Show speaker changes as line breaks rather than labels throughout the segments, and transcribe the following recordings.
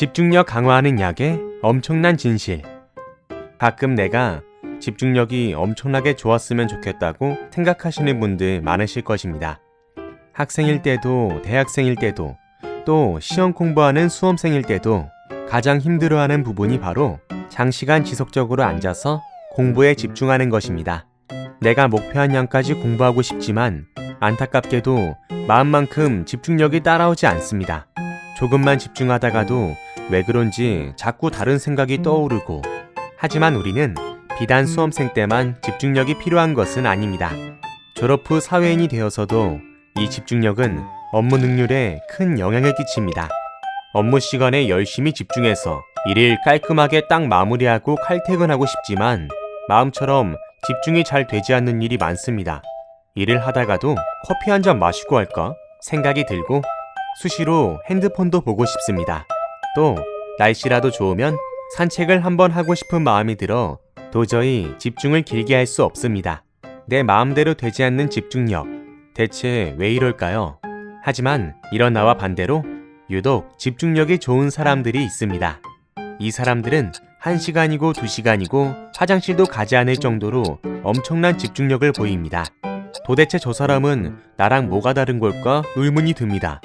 집중력 강화하는 약의 엄청난 진실. 가끔 내가 집중력이 엄청나게 좋았으면 좋겠다고 생각하시는 분들 많으실 것입니다. 학생일 때도 대학생일 때도 또 시험 공부하는 수험생일 때도 가장 힘들어하는 부분이 바로 장시간 지속적으로 앉아서 공부에 집중하는 것입니다. 내가 목표한 양까지 공부하고 싶지만 안타깝게도 마음만큼 집중력이 따라오지 않습니다. 조금만 집중하다가도 왜 그런지 자꾸 다른 생각이 떠오르고, 하지만 우리는 비단 수험생 때만 집중력이 필요한 것은 아닙니다. 졸업 후 사회인이 되어서도 이 집중력은 업무 능률에 큰 영향을 끼칩니다. 업무 시간에 열심히 집중해서 일을 깔끔하게 딱 마무리하고 칼퇴근하고 싶지만 마음처럼 집중이 잘 되지 않는 일이 많습니다. 일을 하다가도 커피 한 잔 마시고 할까 생각이 들고 수시로 핸드폰도 보고 싶습니다. 또 날씨라도 좋으면 산책을 한번 하고 싶은 마음이 들어 도저히 집중을 길게 할 수 없습니다. 내 마음대로 되지 않는 집중력, 대체 왜 이럴까요? 하지만 이런 나와 반대로 유독 집중력이 좋은 사람들이 있습니다. 이 사람들은 1시간이고 2시간이고 화장실도 가지 않을 정도로 엄청난 집중력을 보입니다. 도대체 저 사람은 나랑 뭐가 다른 걸까 의문이 듭니다.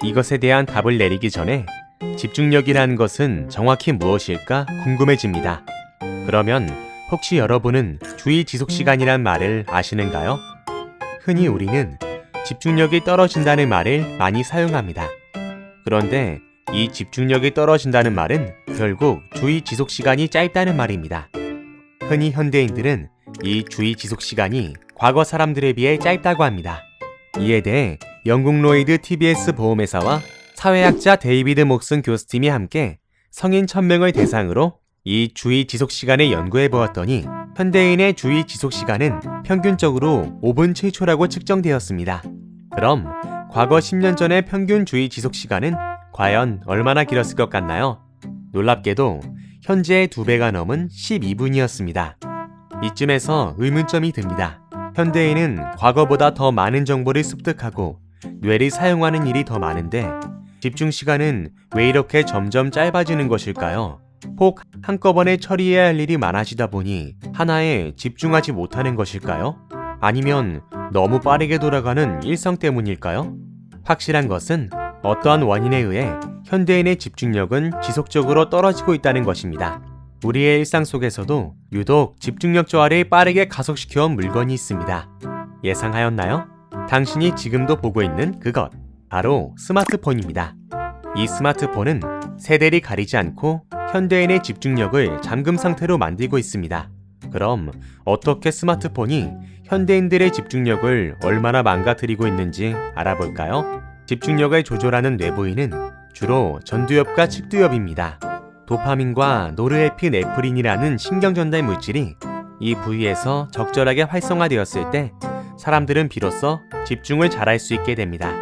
이것에 대한 답을 내리기 전에 집중력이라는 것은 정확히 무엇일까 궁금해집니다. 그러면 혹시 여러분은 주의 지속시간이란 말을 아시는가요? 흔히 우리는 집중력이 떨어진다는 말을 많이 사용합니다. 그런데 이 집중력이 떨어진다는 말은 결국 주의 지속시간이 짧다는 말입니다. 흔히 현대인들은 이 주의 지속시간이 과거 사람들에 비해 짧다고 합니다. 이에 대해 영국 로이드 TBS 보험회사와 사회학자 데이비드 목슨 교수팀이 함께 성인 1000명을 대상으로 이 주의 지속시간을 연구해 보았더니 현대인의 주의 지속시간은 평균적으로 5분 7초라고 측정되었습니다. 그럼 과거 10년 전의 평균 주의 지속시간은 과연 얼마나 길었을 것 같나요? 놀랍게도 현재의 2배가 넘은 12분이었습니다. 이쯤에서 의문점이 듭니다. 현대인은 과거보다 더 많은 정보를 습득하고 뇌를 사용하는 일이 더 많은데 집중시간은 왜 이렇게 점점 짧아지는 것일까요? 혹 한꺼번에 처리해야 할 일이 많아지다 보니 하나에 집중하지 못하는 것일까요? 아니면 너무 빠르게 돌아가는 일상 때문일까요? 확실한 것은 어떠한 원인에 의해 현대인의 집중력은 지속적으로 떨어지고 있다는 것입니다. 우리의 일상 속에서도 유독 집중력 저하를 빠르게 가속시켜온 물건이 있습니다. 예상하였나요? 당신이 지금도 보고 있는 그것, 바로 스마트폰입니다. 이 스마트폰은 세대를 가리지 않고 현대인의 집중력을 잠금 상태로 만들고 있습니다. 그럼 어떻게 스마트폰이 현대인들의 집중력을 얼마나 망가뜨리고 있는지 알아볼까요? 집중력을 조절하는 뇌부위는 주로 전두엽과 측두엽입니다. 도파민과 노르에피네프린이라는 신경전달 물질이 이 부위에서 적절하게 활성화되었을 때 사람들은 비로소 집중을 잘할 수 있게 됩니다.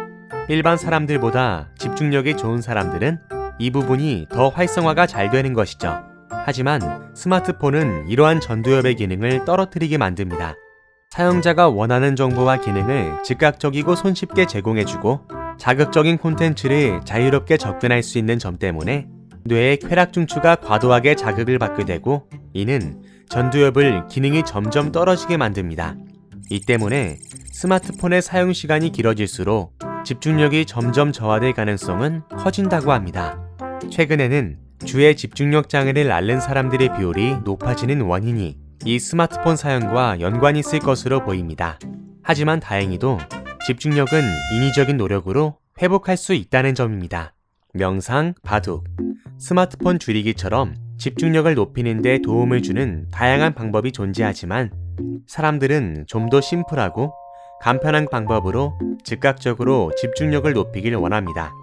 일반 사람들보다 집중력이 좋은 사람들은 이 부분이 더 활성화가 잘 되는 것이죠. 하지만 스마트폰은 이러한 전두엽의 기능을 떨어뜨리게 만듭니다. 사용자가 원하는 정보와 기능을 즉각적이고 손쉽게 제공해주고 자극적인 콘텐츠를 자유롭게 접근할 수 있는 점 때문에 뇌의 쾌락중추가 과도하게 자극을 받게 되고 이는 전두엽을 기능이 점점 떨어지게 만듭니다. 이 때문에 스마트폰의 사용시간이 길어질수록 집중력이 점점 저하될 가능성은 커진다고 합니다. 최근에는 주의 집중력 장애를 앓는 사람들의 비율이 높아지는 원인이 이 스마트폰 사용과 연관이 있을 것으로 보입니다. 하지만 다행히도 집중력은 인위적인 노력으로 회복할 수 있다는 점입니다. 명상, 바둑, 스마트폰 줄이기처럼 집중력을 높이는 데 도움을 주는 다양한 방법이 존재하지만 사람들은 좀 더 심플하고 간편한 방법으로 즉각적으로 집중력을 높이길 원합니다.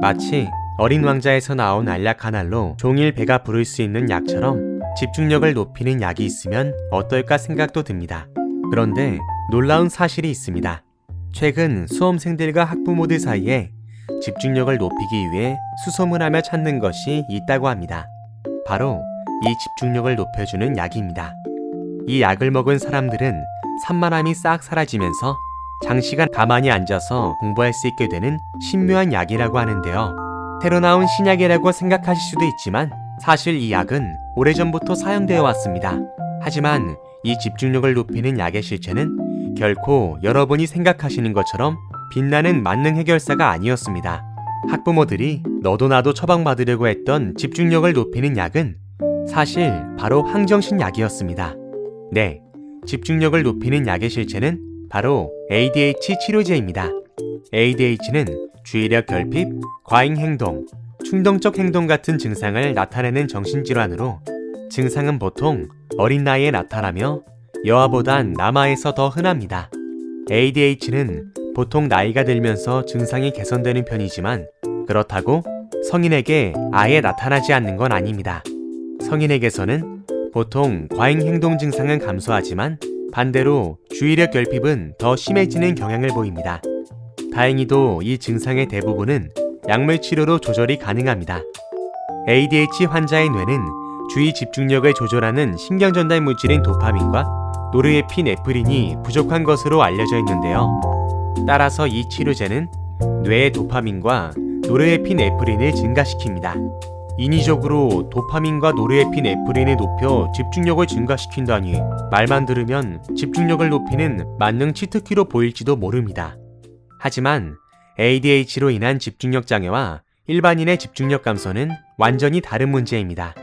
마치 어린 왕자에서 나온 알약 한 알로 종일 배가 부를 수 있는 약처럼 집중력을 높이는 약이 있으면 어떨까 생각도 듭니다. 그런데 놀라운 사실이 있습니다. 최근 수험생들과 학부모들 사이에 집중력을 높이기 위해 수소문하며 찾는 것이 있다고 합니다. 바로 이 집중력을 높여주는 약입니다. 이 약을 먹은 사람들은 산만함이 싹 사라지면서 장시간 가만히 앉아서 공부할 수 있게 되는 신묘한 약이라고 하는데요. 새로 나온 신약이라고 생각하실 수도 있지만 사실 이 약은 오래전부터 사용되어 왔습니다. 하지만 이 집중력을 높이는 약의 실체는 결코 여러분이 생각하시는 것처럼 빛나는 만능 해결사가 아니었습니다. 학부모들이 너도 나도 처방받으려고 했던 집중력을 높이는 약은 사실 바로 항정신 약이었습니다. 네, 집중력을 높이는 약의 실체는 바로 ADH 치료제입니다. ADH는 주의력 결핍, 과잉 행동, 충동적 행동 같은 증상을 나타내는 정신질환으로 증상은 보통 어린 나이에 나타나며 여아보단 남아에서 더 흔합니다. ADH는 보통 나이가 들면서 증상이 개선되는 편이지만 그렇다고 성인에게 아예 나타나지 않는 건 아닙니다. 성인에게서는 보통 과잉 행동 증상은 감소하지만 반대로 주의력 결핍은 더 심해지는 경향을 보입니다. 다행히도 이 증상의 대부분은 약물 치료로 조절이 가능합니다. ADH 환자의 뇌는 주의 집중력을 조절하는 신경전달 물질인 도파민과 노르에피네프린이 부족한 것으로 알려져 있는데요. 따라서 이 치료제는 뇌의 도파민과 노르에피네프린을 증가시킵니다. 인위적으로 도파민과 노르에피네프린을 높여 집중력을 증가시킨다니 말만 들으면 집중력을 높이는 만능 치트키로 보일지도 모릅니다. 하지만 ADH로 인한 집중력 장애와 일반인의 집중력 감소는 완전히 다른 문제입니다.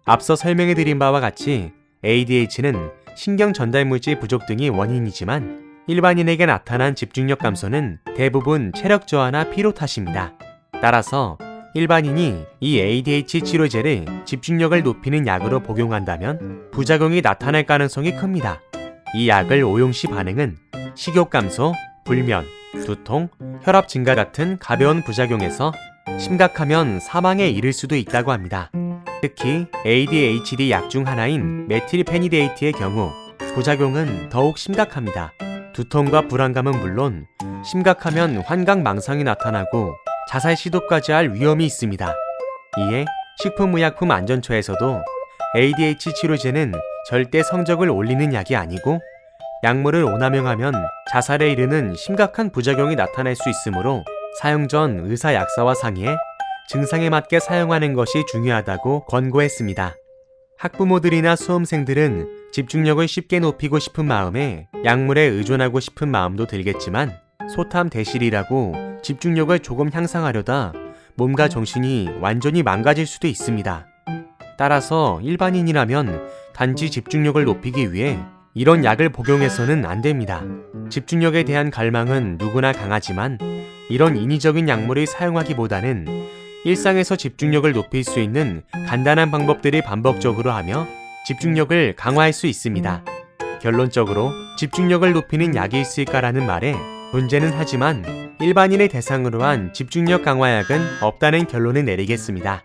앞서 설명해드린 바와 같이 ADH는 신경 전달 물질 부족 등이 원인이지만 일반인에게 나타난 집중력 감소는 대부분 체력 저하나 피로 탓입니다. 따라서 일반인이 이 ADH 치료제를 집중력을 높이는 약으로 복용한다면 부작용이 나타날 가능성이 큽니다. 이 약을 오용 시 반응은 식욕 감소, 불면, 두통, 혈압 증가 같은 가벼운 부작용에서 심각하면 사망에 이를 수도 있다고 합니다. 특히 ADHD 약 중 하나인 메틸페니데이트의 경우 부작용은 더욱 심각합니다. 두통과 불안감은 물론 심각하면 환각 망상이 나타나고 자살 시도까지 할 위험이 있습니다. 이에 식품의약품안전처에서도 ADH 치료제는 절대 성적을 올리는 약이 아니고 약물을 오남용하면 자살에 이르는 심각한 부작용이 나타날 수 있으므로 사용 전 의사 약사와 상의해 증상에 맞게 사용하는 것이 중요하다고 권고했습니다. 학부모들이나 수험생들은 집중력을 쉽게 높이고 싶은 마음에 약물에 의존하고 싶은 마음도 들겠지만 소탐 대실이라고 집중력을 조금 향상하려다 몸과 정신이 완전히 망가질 수도 있습니다. 따라서 일반인이라면 단지 집중력을 높이기 위해 이런 약을 복용해서는 안 됩니다. 집중력에 대한 갈망은 누구나 강하지만 이런 인위적인 약물을 사용하기보다는 일상에서 집중력을 높일 수 있는 간단한 방법들을 반복적으로 하며 집중력을 강화할 수 있습니다. 결론적으로 집중력을 높이는 약이 있을까라는 말에 문제는 하지만 일반인을 대상으로 한 집중력 강화약은 없다는 결론을 내리겠습니다.